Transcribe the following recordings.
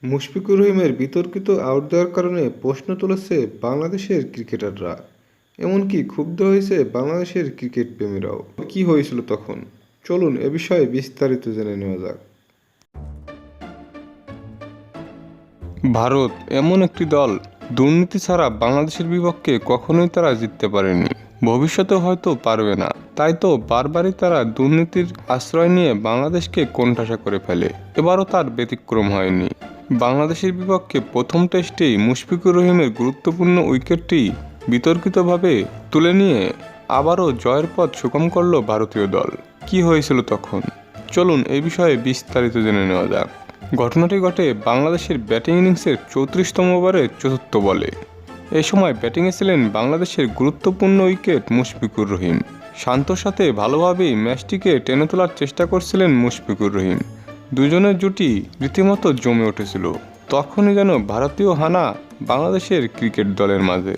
মুশফিকুর রহিমের বিতর্কিত আউট দেওয়ার কারণে প্রশ্ন তুলেছে বাংলাদেশের ক্রিকেটাররা। এমনকি ক্ষুব্ধ হয়েছে বাংলাদেশের ক্রিকেট প্রেমীরাও। কি হয়েছিল তখন, চলুন এ বিষয়ে বিস্তারিত জেনে নেওয়া যাক। ভারত এমন একটি দল, দুর্নীতি ছাড়া বাংলাদেশের বিপক্ষে কখনোই তারা জিততে পারেনি, ভবিষ্যতে হয়তো পারবে না। তাই তো বারবারই তারা দুর্নীতির আশ্রয় নিয়ে বাংলাদেশকে কোণঠাসা করে ফেলে। এবারও তার ব্যতিক্রম হয়নি। বাংলাদেশের বিপক্ষে প্রথম টেস্টেই মুশফিকুর রহিমের গুরুত্বপূর্ণ উইকেটটি বিতর্কিতভাবে তুলে নিয়ে আবারও জয়ের পথ সুগম করল ভারতীয় দল। কি হয়েছিল তখন, চলুন এই বিষয়ে বিস্তারিত জেনে নেওয়া যাক। ঘটনাটি ঘটে বাংলাদেশের ব্যাটিং ইনিংসের 34তম ওভারের চতুর্থ বলে। এ সময় ব্যাটিংয়ে ছিলেন বাংলাদেশের গুরুত্বপূর্ণ উইকেট মুশফিকুর রহিম। শান্তর সাথে ভালোভাবেই ম্যাচটিকে টেনে তোলার চেষ্টা করছিলেন মুশফিকুর রহিম। দুজনের জুটি রীতিমতো জমে উঠেছিল। তখনই যেন ভারতীয় হানা বাংলাদেশের ক্রিকেট দলের মাঝে।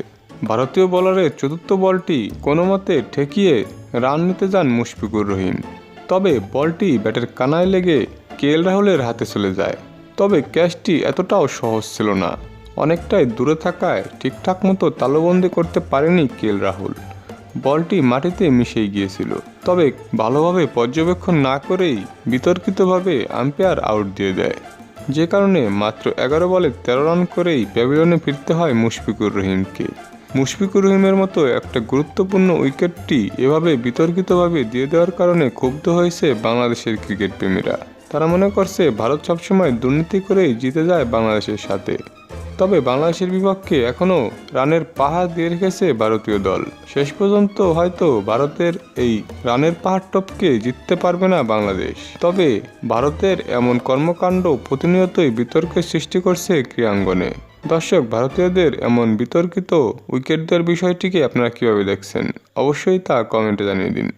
ভারতীয় বোলারের চতুর্থ বলটি কোনো মতে ঠেকিয়ে রান নিতে যান মুশফিকুর রহিম। তবে বলটি ব্যাটের কানায় লেগে রাহুলের হাতে চলে যায়। তবে ক্যাচটি এতটাও সহজ ছিল না, অনেকটাই দূরে থাকায় ঠিকঠাক মতো তালুবন্দি করতে পারেনি রাহুল। বলটি মাটিতে মিশে গিয়েছিল। তবে ভালোভাবে পর্যবেক্ষণ না করেই বিতর্কিতভাবে আম্পায়ার আউট দিয়ে দেয়, যে কারণে মাত্র 11 বলে 13 রান করেই প্যাভিলিয়নে ফিরতে হয় মুশফিকুর রহিমকে। মুশফিকুর রহিমের মতো একটা গুরুত্বপূর্ণ উইকেটটি এভাবে বিতর্কিতভাবে দিয়ে দেওয়ার কারণে ক্ষুব্ধ হয়েছে বাংলাদেশের ক্রিকেট প্রেমীরা। তারা মনে করছে ভারত সবসময় দুর্নীতি করেই জিতে যায় বাংলাদেশের সাথে। তবে বাংলাদেশের বিপক্ষে এখনও রানের পাহাড় দিয়ে রেখেছে ভারতীয় দল। শেষ পর্যন্ত হয়তো ভারতের এই রানের পাহাড় টপকে জিততে পারবে না বাংলাদেশ। তবে ভারতের এমন কর্মকাণ্ড প্রতিনিয়তই বিতর্কের সৃষ্টি করছে ক্রীড়াঙ্গনে। দর্শক, ভারতীয়দের এমন বিতর্কিত উইকেট দেওয়ার বিষয়টিকে আপনারা কীভাবে দেখছেন, অবশ্যই তা কমেন্টে জানিয়ে দিন।